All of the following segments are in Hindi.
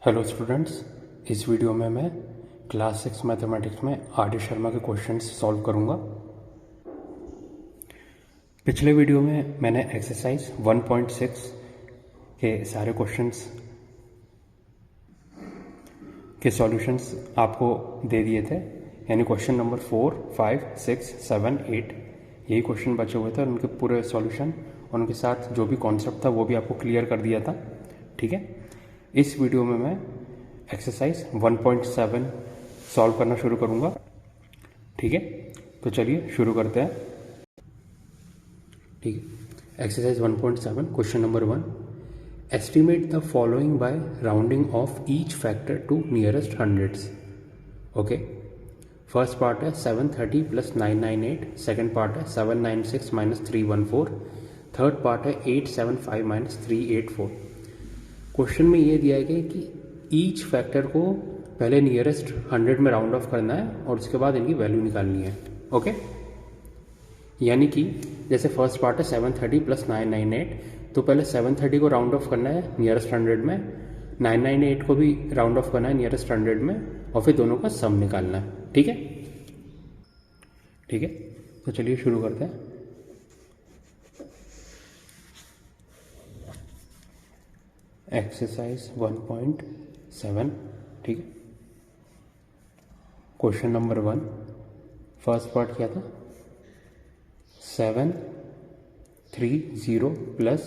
हेलो स्टूडेंट्स, इस वीडियो में मैं क्लास 6 मैथमेटिक्स में आर.डी. शर्मा के क्वेश्चंस सॉल्व करूंगा। पिछले वीडियो में मैंने एक्सरसाइज 1.6 के सारे क्वेश्चंस के सॉल्यूशंस आपको दे दिए थे, यानी क्वेश्चन नंबर 4, 5, 6, 7, 8 यही क्वेश्चन बचे हुए थे और उनके पूरे सॉल्यूशन और उनके साथ जो भी कॉन्सेप्ट था वो भी आपको क्लियर कर दिया था। ठीक है, इस वीडियो में मैं एक्सरसाइज 1.7 सॉल्व करना शुरू करूंगा। ठीक है, तो चलिए शुरू करते हैं। ठीक है, exercise 1.7 question number 1, estimate the following by rounding off each factor to nearest hundreds. Okay, first part है 730 प्लस 998, सेकेंड पार्ट है 796 माइनस 314, थर्ड पार्ट है 875 माइनस 384। क्वेश्चन में ये दिया गया कि ईच फैक्टर को पहले नियरेस्ट 100 में राउंड ऑफ करना है और उसके बाद इनकी वैल्यू निकालनी है। ओके, यानी कि जैसे फर्स्ट पार्ट है 730 प्लस 998, तो पहले 730 को राउंड ऑफ करना है नियरेस्ट 100 में, 998 को भी राउंड ऑफ करना है नियरेस्ट 100 में और फिर दोनों का सम निकालना है। ठीक है, ठीक है, तो चलिए शुरू करते हैं। एक्सरसाइज 1.7। ठीक है, क्वेश्चन नंबर 1, फर्स्ट पार्ट क्या था 730 प्लस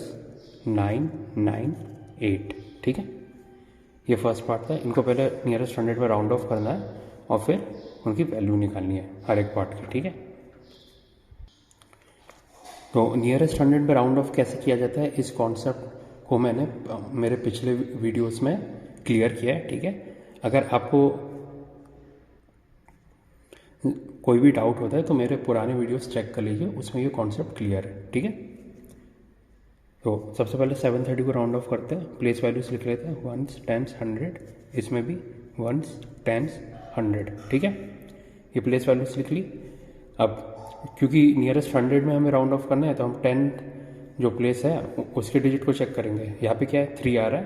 998। ठीक है, ये फर्स्ट पार्ट था। इनको पहले नियरेस्ट 100 में राउंड ऑफ करना है और फिर उनकी वैल्यू निकालनी है हर एक पार्ट की। ठीक है, तो नियरेस्ट 100 में राउंड ऑफ कैसे किया जाता है, इस कॉन्सेप्ट को मैंने मेरे पिछले वीडियोस में क्लियर किया है। ठीक है, अगर आपको कोई भी डाउट होता है तो मेरे पुराने वीडियोस चेक कर लीजिए, उसमें ये कॉन्सेप्ट क्लियर है। ठीक है, तो सबसे पहले 730 को राउंड ऑफ करते हैं, प्लेस वैल्यूज लिख लेते हैं, वंस, टेंस, 100, इसमें भी वंस, टेंस, 100। ठीक है, ये प्लेस वैल्यूज लिख ली। अब क्योंकि नियरेस्ट 100 में हमें राउंड ऑफ करना है तो हम 10 जो प्लेस है उसके डिजिट को चेक करेंगे। यहाँ पे क्या है 3 आ रहा है,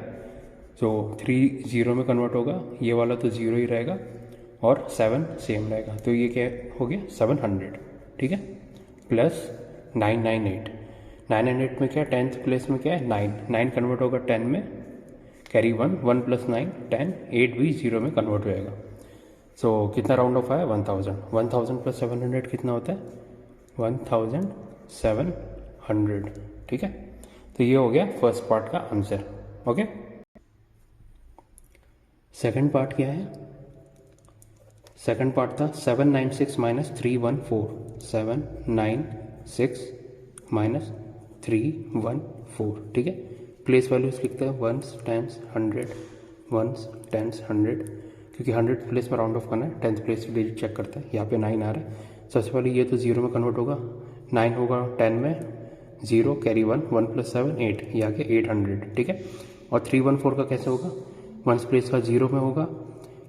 तो 3 0 में कन्वर्ट होगा, ये वाला तो 0 ही रहेगा और 7 सेम रहेगा, तो ये क्या हो गया 700। ठीक है, प्लस 998, 998 में क्या है 10th प्लेस में क्या है 9 कन्वर्ट होगा 10 में, कैरी 1, 1 प्लस 9 10, 8 भी 0 में कन्वर्ट होएगा। सो कितना राउंड ऑफ आया 1000, 1000 प्लस 700 कितना होता है 1700। ठीक है, तो ये हो गया फर्स्ट पार्ट का आंसर। ओके, सेकंड पार्ट क्या है, सेकंड पार्ट था 796 माइनस 314, 796 माइनस 314। ठीक है, प्लेस वैल्यूज लिखते हैं वंस, टेंस, 100, वंस, टेंस, 100, क्योंकि 100 प्लेस में राउंड ऑफ करना है, 10th प्लेस की डिजिट चेक करते हैं। यहाँ पे 9 आ रहा है, सबसे पहले ये तो 0 में कन्वर्ट होगा, 9 होगा 10 में, 0 कैरी 1, 1 प्लस 7 8, ये आ गया 800। ठीक है, और 314 का कैसे होगा, वंस प्लेस का 0 में होगा,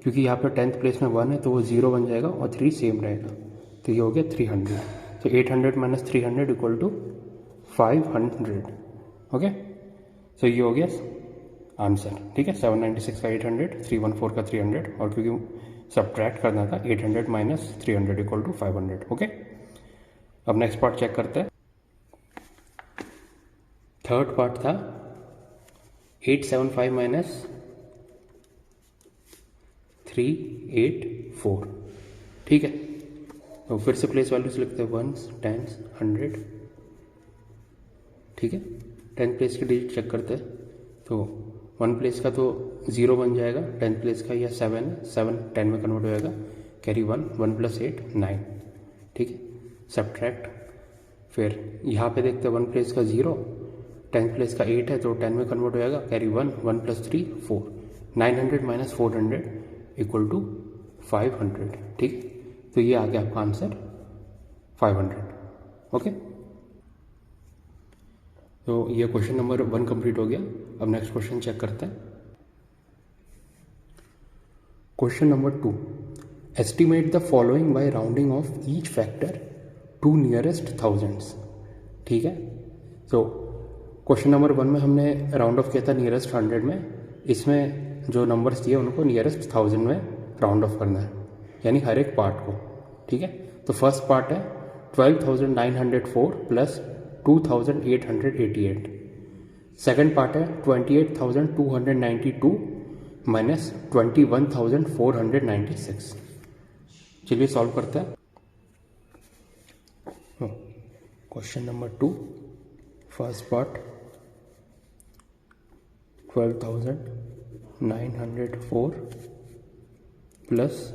क्योंकि यहाँ पर 10th प्लेस में 1 है तो वो 0 बन जाएगा और 3 सेम रहेगा, तो ये हो गया 300। तो 800 माइनस 300 इक्वल टू 500। ओके, तो ये हो गया आंसर। ठीक है, 796 का 800, 314 का 300, और क्योंकि सब्ट्रैक्ट करना था 800 माइनस 300 इक्वल टू 500। ओके, अब नेक्स्ट पार्ट चेक करते हैं। थर्ड पार्ट था 875 माइनस 384। ठीक है, तो फिर से प्लेस वैल्यूज लिखते हैं वंस, टेंस, 100। ठीक है, 10th प्लेस की डिजिट चेक करते हैं, तो 1 प्लेस का तो 0 बन जाएगा, 10th प्लेस का या 7 10 में कन्वर्ट हो जाएगा, कैरी 1, 1 प्लस 8 9। ठीक है, सब्ट्रैक्ट, फिर यहाँ पे देखते हैं 1 प्लेस का 0, 10th प्लेस का 8 है तो 10 में कन्वर्ट हो जाएगा, carry 1, 1 plus 3 4, 900 minus 400 equal to 500। ठीक, तो ये आ गया आपका आंसर 500। ओके, तो ये क्वेश्चन नंबर 1 कंप्लीट हो गया। अब नेक्स्ट क्वेश्चन चेक करते हैं। Question number 2, estimate the following by rounding off each factor to nearest thousands. ठीक है, तो क्वेश्चन नंबर 1 में हमने राउंड ऑफ किया था नियरेस्ट 100 में, इसमें जो नंबर्स दिए उनको नियरेस्ट 1000 में राउंड ऑफ करना है, यानी हर एक पार्ट को। ठीक है, तो फर्स्ट पार्ट है 12,904 प्लस 2,888। सेकेंड पार्ट है 28,292 माइनस 21,496। चलिए सॉल्व करते हैं। Question number 2, first part 12,904 plus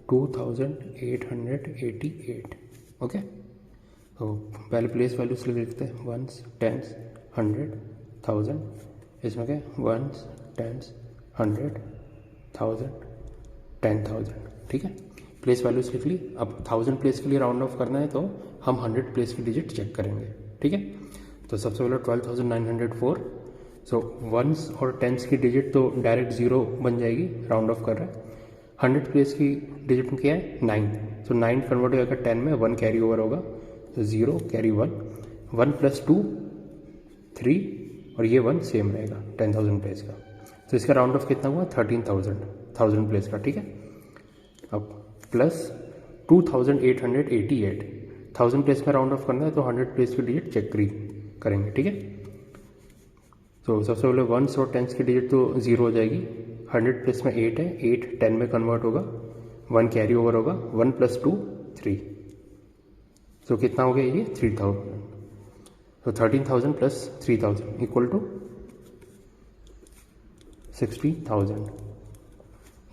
2,888। Okay, तो पहले प्लेस वैल्यूज लिखते हैं, वंस, टेंस, 100, 1000। इसमें क्या, वंस, टेंस, 100, 1000, 10,000। ठीक है, प्लेस वैल्यूज लिख ली। अब 1000 प्लेस के लिए राउंड ऑफ करना है तो हम 100 प्लेस की डिजिट चेक करेंगे। ठीक है, तो सबसे पहले 12,904, सो वंस और टेंस की डिजिट तो डायरेक्ट 0 बन जाएगी, राउंड ऑफ कर रहा है। 100 प्लेस की डिजिट में क्या है, 9, तो 9 कन्वर्ट हो जाएगा 10 में, 1 कैरी ओवर होगा, तो 0 कैरी 1, 1 प्लस 2 3 और ये 1 सेम रहेगा 10,000 प्लेस का। तो इसका राउंड ऑफ कितना हुआ, 13,000, 1000 प्लेस का। ठीक है, अब प्लस 2,888, 1000 प्लेस में राउंड ऑफ करना है तो 100 प्लेस की डिजिट चेक करेंगे। ठीक है, तो सबसे पहले वंस और टेंस की डिजिट तो 0 हो जाएगी। 100 प्लेस में 8 है, 8 10 में कन्वर्ट होगा, 1 कैरी ओवर होगा, 1 प्लस 2 3, तो कितना हो गया ये 3000। तो 13,000 प्लस 3,000 इक्वल टू 60,000।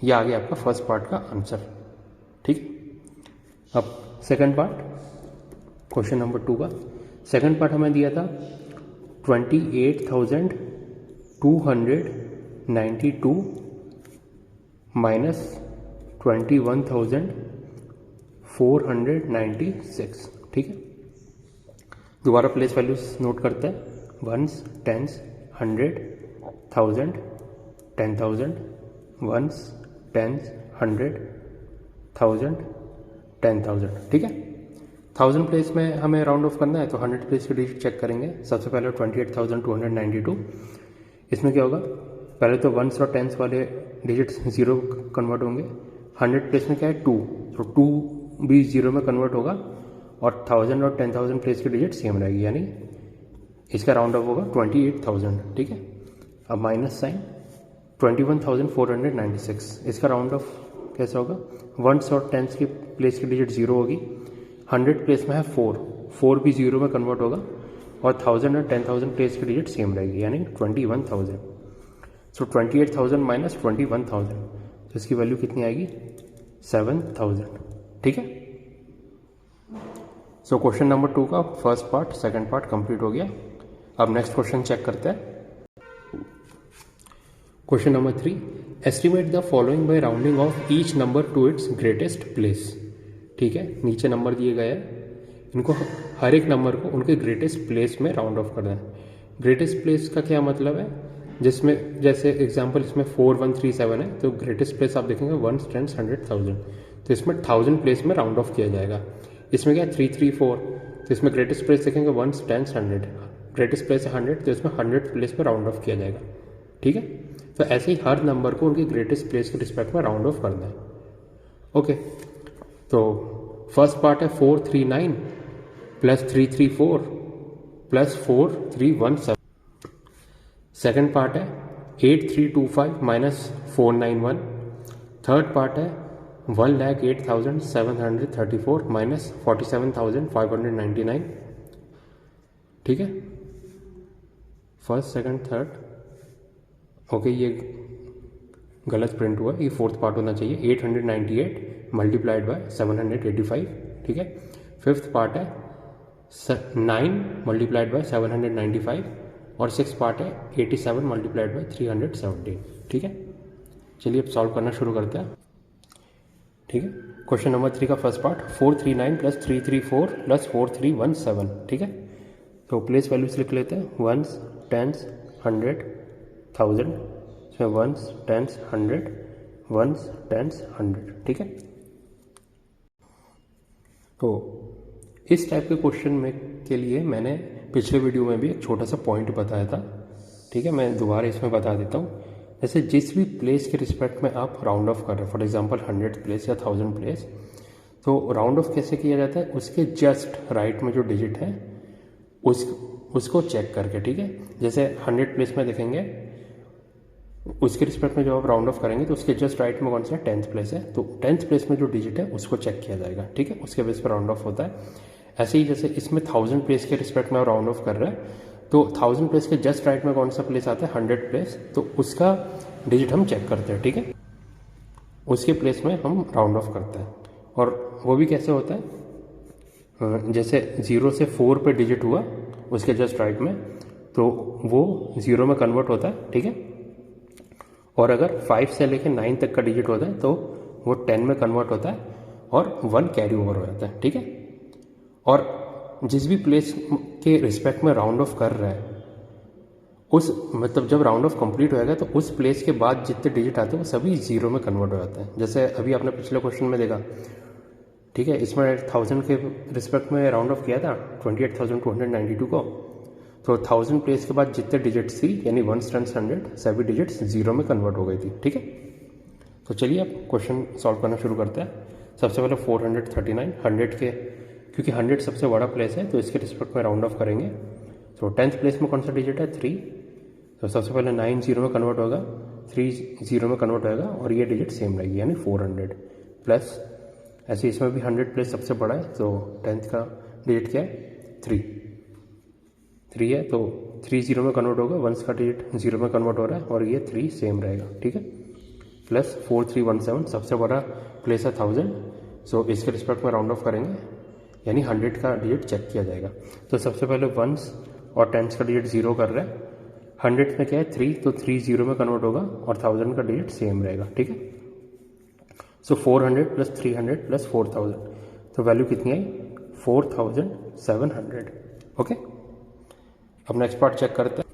ये आ गया आपका फर्स्ट पार्ट का आंसर। ठीक, अब सेकंड पार्ट, क्वेश्चन नंबर 2 का सेकंड पार्ट हमें दिया था 28,292 माइनस 21,496। ठीक है, दोबारा प्लेस वैल्यूज नोट करते हैं, वंस, टेंस, 100, 1000, 10,000, वंस, टेंस, 100, 1000, 10,000। ठीक है, 1000 प्लेस में हमें राउंड ऑफ करना है तो 100 प्लेस की डिजिट चेक करेंगे। सबसे पहले 28,292, इसमें क्या होगा, पहले तो वंस और टेंस वाले डिजिट्स 0 कन्वर्ट होंगे। 100 प्लेस में क्या है 2, तो 2 भी 0 में कन्वर्ट होगा और 1000 और 10,000 प्लेस की डिजिट सेम रहेगी, यानी इसका राउंड ऑफ होगा 28,000। ठीक है, अब माइनस साइन 21,496, इसका राउंड ऑफ कैसा होगा, वंस और टेंस की प्लेस की डिजिट 0 होगी। 100 प्लेस में है 4, 4 भी 0 में कन्वर्ट होगा और 1000 और 10,000 प्लेस की डिजिट सेम रहेगी, यानी 21,000। सो 28,000 माइनस 21,000, तो इसकी वैल्यू कितनी आएगी, 7,000। ठीक है, सो क्वेश्चन नंबर 2 का first part second part complete हो गया। अब नेक्स्ट क्वेश्चन चेक करते हैं। Question number 3, estimate the following by rounding off each number two it's greatest place. ठीक है, नीचे नंबर दिए गए हैं, इनको हर एक नंबर को उनके ग्रेटेस्ट प्लेस में राउंड ऑफ करना है। ग्रेटेस्ट प्लेस का क्या मतलब है, जिसमें जैसे एग्जांपल इसमें 4137 है, तो ग्रेटेस्ट प्लेस आप देखेंगे 1, 10, 100, 1000, तो इसमें 1000 प्लेस में राउंड ऑफ किया जाएगा। इसमें क्या 334, तो इसमें ग्रेटेस्ट प्लेस देखेंगे 1, 10, 100, ग्रेटेस्ट प्लेस है 100, तो इसमें 100 प्लेस में राउंड ऑफ किया जाएगा। ठीक है, तो ऐसे ही हर नंबर को उनके ग्रेटेस्ट प्लेस के रिस्पेक्ट में राउंड ऑफ करना है। ओके, तो फर्स्ट पार्ट है 439 प्लस 334 प्लस 4317। सेकेंड पार्ट है 8325 माइनस 491। थर्ड पार्ट है 1,08,734 माइनस 47,599। ठीक है, फर्स्ट सेकंड थर्ड, ओके ये गलत प्रिंट हुआ, ये फोर्थ पार्ट होना चाहिए। 898 मल्टीप्लाइड बाय 785। ठीक है, फिफ्थ पार्ट है 9 मल्टीप्लाइड बाय 795 और सिक्स पार्ट है 87 मल्टीप्लाइड बाय 317। ठीक है, चलिए अब सॉल्व करना शुरू करते हैं। ठीक है, क्वेश्चन नंबर 3 का फर्स्ट पार्ट 439 प्लस 334 प्लस 4317। ठीक है, तो प्लेस वैल्यूज लिख लेते हैं, वंस, टेंस, 100, 1000, इसमें वंस, टेंस, 100, वंस, टेंस, 100। ठीक है, तो इस टाइप के क्वेश्चन में के लिए मैंने पिछले वीडियो में भी एक छोटा सा पॉइंट बताया था। ठीक है, मैं दोबारा इसमें बता देता हूँ। जैसे जिस भी प्लेस के रिस्पेक्ट में आप राउंड ऑफ कर रहे हो, फॉर एग्जांपल 100 प्लेस या 1000 प्लेस, तो राउंड ऑफ कैसे किया जाता है, उसके जस्ट राइट में जो डिजिट है उसको चेक करके, ठीक है। जैसे 100 प्लेस में देखेंगे, उसके रिस्पेक्ट में जब आप राउंड ऑफ करेंगे तो उसके जस्ट राइट में कौन सा 10th प्लेस है, तो 10th प्लेस में जो डिजिट है उसको चेक किया जाएगा, ठीक है। उसके बेस पर राउंड ऑफ होता है। ऐसे ही जैसे इसमें 1000 प्लेस के रिस्पेक्ट में आप राउंड ऑफ कर रहे हैं, तो 1000 प्लेस के जस्ट राइट में कौन सा प्लेस आता है, 100 प्लेस, तो उसका डिजिट हम चेक करते हैं, ठीक है। उसके प्लेस में हम राउंड ऑफ करते हैं। और वो भी कैसे होता है, जैसे 0 से 4 पे डिजिट हुआ उसके जस्ट राइट में, तो वो 0 में कन्वर्ट होता है, ठीक है। और अगर 5 से लेकर 9 तक का डिजिट होता है तो वो 10 में कन्वर्ट होता है और 1 कैरी ओवर हो जाता है, ठीक है। और जिस भी प्लेस के रिस्पेक्ट में राउंड ऑफ कर रहा है, उस मतलब जब राउंड ऑफ कंप्लीट होएगा तो उस प्लेस के बाद जितने डिजिट आते हैं वो सभी 0 में कन्वर्ट हो जाते हैं। जैसे अभी आपने पिछले क्वेश्चन में देखा, ठीक है, इसमें 1000 के रिस्पेक्ट में राउंड ऑफ किया था 28,292 को, तो 1000 प्लेस के बाद जितने डिजिट्स थी यानी 1 10 100 सभी डिजिट्स 0 में कन्वर्ट हो गई थी, ठीक है। तो चलिए अब क्वेश्चन सॉल्व करना शुरू करते हैं। सबसे पहले 439 100 के, क्योंकि 100 सबसे बड़ा प्लेस है तो इसके रिस्पेक्ट में राउंड ऑफ करेंगे। तो 10th प्लेस में कौन सा डिजिट है, 3, तो सबसे पहले 9 0 में कन्वर्ट होगा, 3 0 में कन्वर्ट होगा और ये डिजिट सेम रहेगी यानी 400 प्लस, ऐसे इसमें भी 100 प्लेस सबसे बड़ा है तो 10th का डिजिट क्या है, 3 है, तो 3 0 में कन्वर्ट होगा, 1 का डिजिट 0 में कन्वर्ट हो रहा है और ये 3 सेम रहेगा, ठीक है। प्लस 4317 सबसे बड़ा प्लेस है 1000, सो इसके रिस्पेक्ट में राउंड ऑफ करेंगे यानी 100 का डिजिट चेक किया जाएगा। तो सबसे पहले 1s और 10s का डिजिट 0 कर रहे हैं, 100 में क्या है 3, तो 3 0 में कन्वर्ट होगा और 1000 का डिजिट सेम रहेगा, ठीक है। सो 400 प्लस 300 प्लस 4000, तो वैल्यू कितनी आई, 4700, ओके। अब नेक्स्ट पार्ट चेक करते हैं।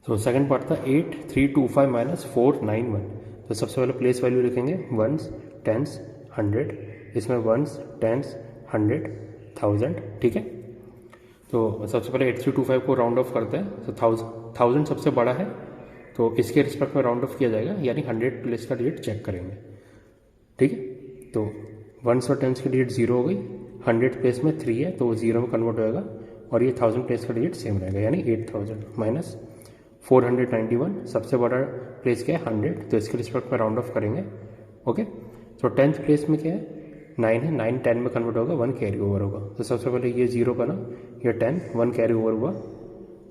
तो सेकंड पार्ट था 8325 माइनस 491, तो सबसे पहले प्लेस वैल्यू लिखेंगे 1s 10s 100, इसमें 1s 10s 100 1000, ठीक है। तो सबसे पहले 8325 को राउंड ऑफ करते हैं, तो 1000 सबसे बड़ा है तो इसके रिस्पेक्ट में राउंड ऑफ किया जाएगा यानी 100 प्लेस का डिजिट चेक करेंगे, ठीक है। तो 1s और 10s की डिजिट 0 हो गई, 100 प्लेस में 3 है तो वो 0 में कन्वर्ट होएगा और ये 1000 प्लेस का डिजिट सेम रहेगा यानी 8000 माइनस 491, सबसे बड़ा प्लेस क्या है 100, तो इसके रिस्पेक्ट में राउंड ऑफ करेंगे, ओके। तो 10th प्लेस में क्या है 9 है, 9 10 में कन्वर्ट होगा, 1 कैरी ओवर होगा, तो सबसे पहले ये 0 का ना, ये 10 1 कैरी ओवर हुआ,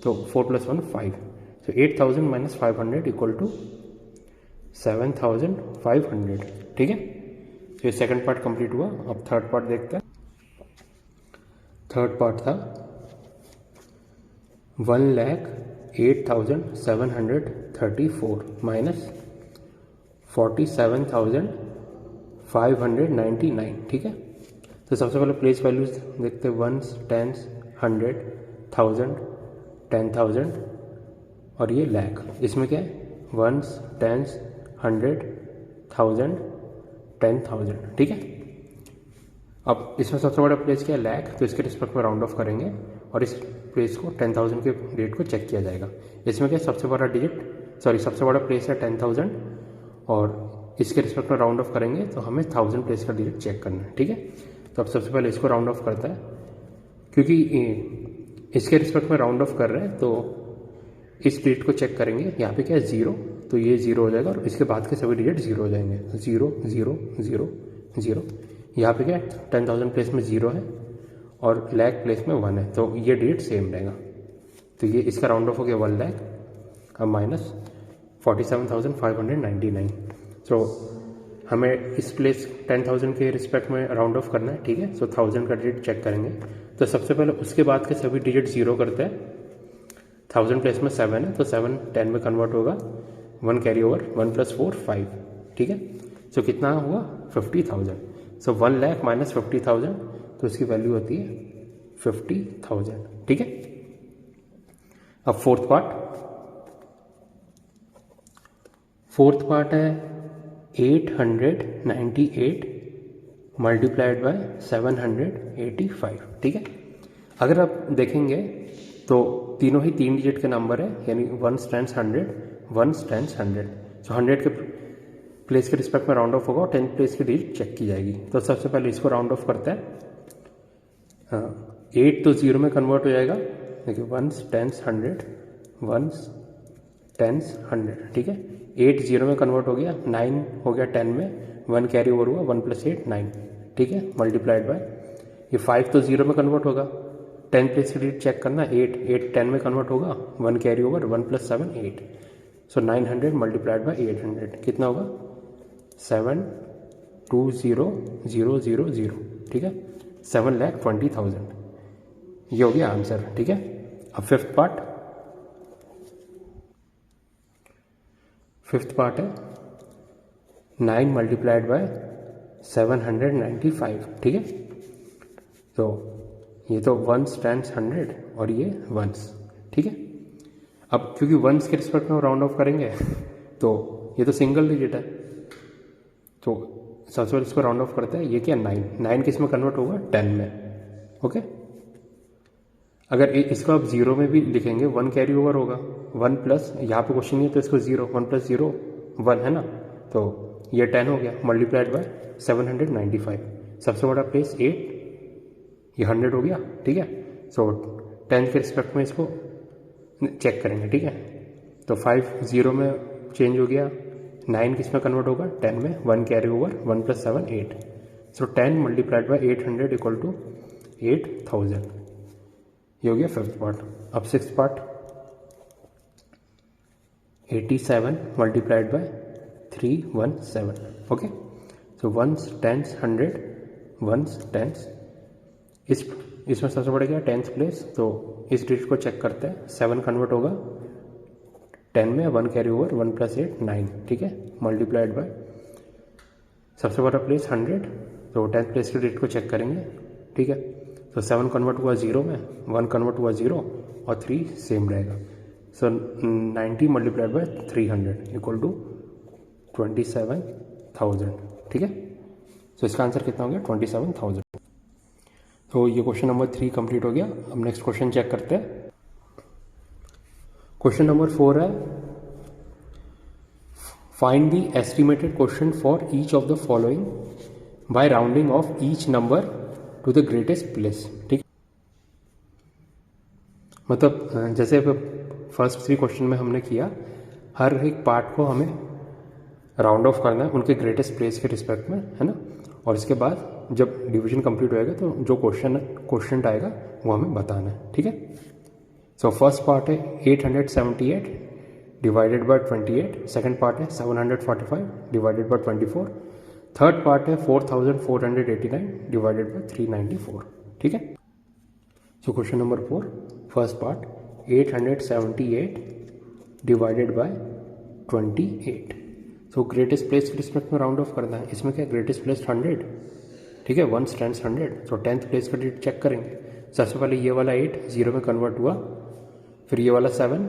तो 4 + 1 5, तो 8000 माइनस 500 इक्वल टू 7500, ठीक है। तो ये सेकंड पार्ट कंप्लीट हुआ। अब थर्ड पार्ट देखते हैं। थर्ड पार्ट था 1,08,734 माइनस 47,599, ठीक है। तो सबसे पहले प्लेस वैल्यूज देखते हैं, 1s 10s 100 1000 10,000 और ये लाख। इसमें क्या है 1s 10s 100 1000 10,000, ठीक है। अब इसमें सबसे बड़ा प्लेस क्या है लाख, तो इसके रिस्पेक्ट में राउंड ऑफ करेंगे और इस प्लेस को 10,000 के डेट को चेक किया जाएगा। इसमें क्या सबसे बड़ा सबसे बड़ा प्लेस है 10,000 और इसके रिस्पेक्ट में राउंड ऑफ करेंगे तो हमें 1000 प्लेस का डिजिट चेक करना है, ठीक है। तो अब सबसे पहले इसको राउंड ऑफ करता है, क्योंकि इसके रिस्पेक्ट में राउंड ऑफ कर रहे हैं तो इस डिजिट को चेक करेंगे। यहाँ पे क्या है 0, तो ये 0 हो जाएगा और इसके बाद के सभी डिजिट 0 हो जाएंगे, 0 0 0 0। यहाँ पे क्या है 10,000 प्लेस में 0 है और लाख प्लेस में 1 है, तो ये डिजिट सेम रहेगा। तो ये इसका राउंड ऑफ हो गया 1 लाख, अब माइनस 47,599। तो हमें इस प्लेस 10,000 के रिस्पेक्ट में राउंड ऑफ करना है, ठीक है। तो 1000 का डिजिट चेक करेंगे, तो सबसे पहले उसके बाद के सभी डिजिट 0 करते हैं। 1000 प्लेस में 7 है तो 7 10 में कन्वर्ट होगा, 1 कैरी ओवर, 1 + 4 5, ठीक है। तो कितना हुआ 50,000। सो 1 लाख माइनस 50,000, तो इसकी वैल्यू होती है 50,000, ठीक है। अब फोर्थ पार्ट है 898 मल्टीप्लाइड बाय 785, ठीक है। अगर आप देखेंगे तो तीनों ही 3 डिजिट के नंबर है, यानी 1s 10s 100 once, tens, hundred. सो 100 के प्लेस के रिस्पेक्ट में राउंड ऑफ होगा और 10th प्लेस की डिजिट चेक की जाएगी। तो सबसे पहले इसको राउंड ऑफ करते हैं। 8 तो 0 में कन्वर्ट हो जाएगा, देखिए ones, tens, hundred, ones, tens, hundred, ठीक है। 8 0 में कन्वर्ट हो गया, 9 हो गया 10 में, 1 कैरी ओवर हुआ, 1 + 8 9, ठीक है, मल्टीप्लाइड बाय ये 5 तो 0 में कन्वर्ट होगा, 10 प्लेस की डिजिट चेक करना, 8 10 में कन्वर्ट होगा, 1 carry over, 1 + 7 8, so 900 multiplied by 800 कितना होगा 720,000, ठीक है, 7,20,000, ये हो गया आंसर, ठीक है। अब फिफ्थ पार्ट है 9 मल्टीप्लाइड बाय 795, ठीक है। तो ये तो वंस, टेंस, हंड्रेड और ये वंस, ठीक है। अब क्योंकि वंस के रिस्पेक्ट में राउंड ऑफ करेंगे तो ये तो सिंगल डिजिट है, तो सबसे पहले इसको राउंड ऑफ करते हैं। ये क्या 9 किस में कन्वर्ट होगा 10 में, ओके। अगर इसको आप 0 में भी लिखेंगे 1 कैरी ओवर होगा, 1 प्लस यहाँ पे क्वेश्चन नहीं है तो इसको 0, 1 + 0 1 है ना, तो ये 10 हो गया मल्टीप्लाइड बाय 795, सबसे बड़ा प्लेस 8, ये 100 हो गया, ठीक है। सो 10 के रिस्पेक्ट में इसको चेक करेंगे, ठीक है। तो 5 0 में चेंज हो गया, 9 किस में कन्वर्ट होगा 10 में, 1 carry over, 1 + 7 8, so 10 multiplied by 800 equal to 8000, ये हो गया फिफ्थ पार्ट। अब sixth part 87 multiplied by 317, okay. So ones, tens, hundred, ones, tens, इसमें सबसे बड़ा क्या है 10th प्लेस, तो इस डिजिट को चेक करते हैं। 7 कन्वर्ट होगा 10 में, 1 कैरी ओवर, 1 + 8 9, ठीक है, मल्टीप्लाइड बाय सबसे बड़ा प्लेस 100, तो 10th प्लेस के डिजिट को चेक करेंगे, ठीक है। तो 7 कन्वर्ट हुआ 0 में, 1 कन्वर्ट हुआ 0 और 3 सेम रहेगा, सो 90 मल्टीप्लाइड बाय 300 इक्वल टू 27,000, ठीक है। सो इसका आंसर कितना हो गया 27,000। तो ये क्वेश्चन नंबर 3 कंप्लीट हो गया। अब नेक्स्ट क्वेश्चन चेक करते हैं। क्वेश्चन नंबर 4 है find the estimated question for each of the following by rounding off each number two the greatest place, ठीक। मतलब जैसे फर्स्ट 3 क्वेश्चन में हमने किया, हर एक पार्ट को हमें राउंड ऑफ करना है उनके ग्रेटेस्ट प्लेस के रिस्पेक्ट में, है ना। और इसके बाद जब डिवीजन कंप्लीट होएगा तो जो क्वेश्चन आएगा वो हमें बताना है, ठीक है। सो फर्स्ट पार्ट है 878 डिवाइडेड बाय 28, सेकंड पार्ट है 745 डिवाइडेड बाय 24, थर्ड पार्ट है 4489 डिवाइडेड बाय 394, ठीक है। So question number 4 first part 878 divided by 28, so greatest place के रिस्पेक्ट में राउंड ऑफ करना है। इसमें क्या ग्रेटेस्ट प्लेस 100, ठीक है, वंस, टेंस, 100, सो 10th प्लेस का डिजिट चेक करेंगे। सबसे पहले ये वाला 8 0 में कन्वर्ट हुआ, फिर ये वाला 7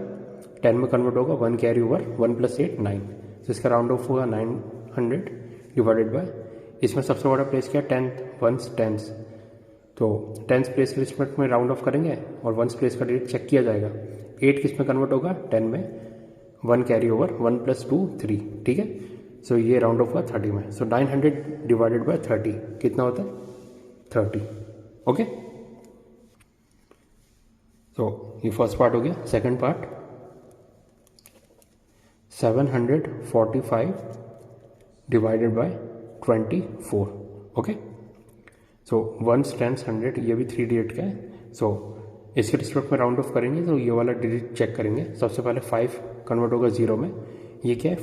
10 में कन्वर्ट होगा, 1 कैरी ओवर, 1 + 8 9, तो इसका राउंड ऑफ होगा 900 डिवाइडेड बाय, इसमें सबसे बड़ा प्लेस क्या है 10th, वंस, टेंस, तो 10th प्लेस के रिस्पेक्ट में राउंड ऑफ करेंगे और वंस प्लेस का डिजिट चेक किया जाएगा। 8 किस में कन्वर्ट होगा 10 में, 1 कैरी ओवर, 1 + 2 3, ठीक है। सो ये राउंड ऑफ हुआ 30 में, सो 900 डिवाइडेड बाय 30 कितना होता है 30, ओके। तो ये फर्स्ट पार्ट हो गया। Second part 745 divided by 24, okay. So ones, tens, 100, ये भी 3 डिजिट का है, सो इसके रिस्पेक्ट में राउंड ऑफ करेंगे तो ये वाला डिजिट चेक करेंगे। सबसे पहले 5 कन्वर्ट होगा 0 में, ये क्या है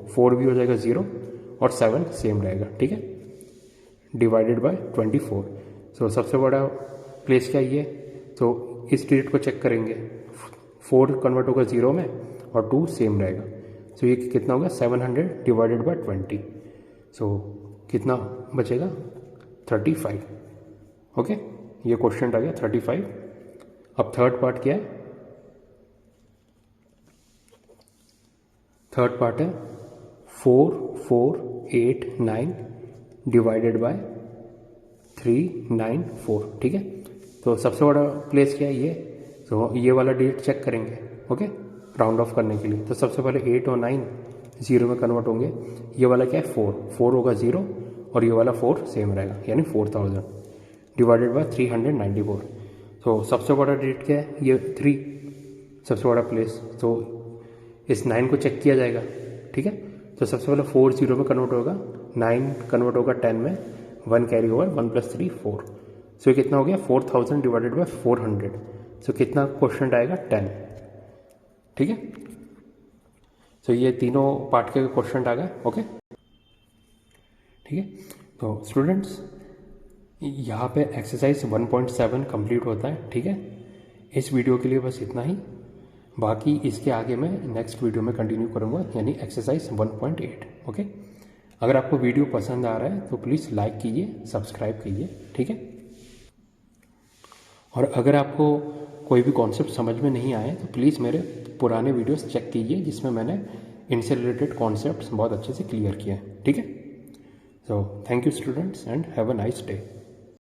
4 भी हो जाएगा 0 और 7 सेम रहेगा, ठीक है, डिवाइडेड बाय 24, सो सबसे बड़ा प्लेस क्या ये, तो इस डिजिट को चेक करेंगे। 4 कन्वर्ट होगा 0 में और 2 सेम रहेगा, सो ये कितना होगा 700 डिवाइडेड बाय 20, सो कितना बचेगा 35, ओके। ये क्वेश्चन आ गया 35। अब थर्ड पार्ट क्या है, थर्ड पार्ट है 4489 डिवाइडेड बाय 394, ठीक है। तो सबसे बड़ा प्लेस क्या है ये, तो ये वाला डिजिट चेक करेंगे, ओके, राउंड ऑफ करने के लिए। तो सबसे पहले 8 और 9 0 में कन्वर्ट होंगे। ये वाला क्या है 4 होगा 0 और ये वाला 4 सेम रहेगा, यानी 4000 डिवाइडेड बाय 394। तो सबसे बड़ा डिजिट क्या है, ये 3 सबसे बड़ा प्लेस। तो इस 9 को चेक किया जाएगा, ठीक है। तो सबसे पहले 4 0 में कन्वर्ट होगा, 9 कन्वर्ट होगा 10 में, 1 कैरी ओवर, 1 + 3 4। सो ये कितना हो गया 4000 डिवाइडेड बाय 400। सो कितना क्वेश्चन आएगा 10, ठीक है। सो ये तीनों पार्ट के क्वेश्चन आ गए, ओके ठीक है। तो स्टूडेंट्स यहाँ पे एक्सरसाइज 1.7 कंप्लीट होता है, ठीक है। इस वीडियो के लिए बस इतना ही, बाकी इसके आगे मैं नेक्स्ट वीडियो में कंटिन्यू करूँगा, यानी एक्सरसाइज 1.8, ओके। अगर आपको वीडियो पसंद आ रहा है तो प्लीज़ लाइक कीजिए, सब्सक्राइब कीजिए, ठीक है। और अगर आपको कोई भी कॉन्सेप्ट समझ में नहीं आए तो प्लीज़ मेरे पुराने वीडियोस चेक कीजिए, जिसमें मैंने इनसे रिलेटेड कॉन्सेप्ट्स बहुत अच्छे से क्लियर किए हैं, ठीक है। So thank you students and have a nice day.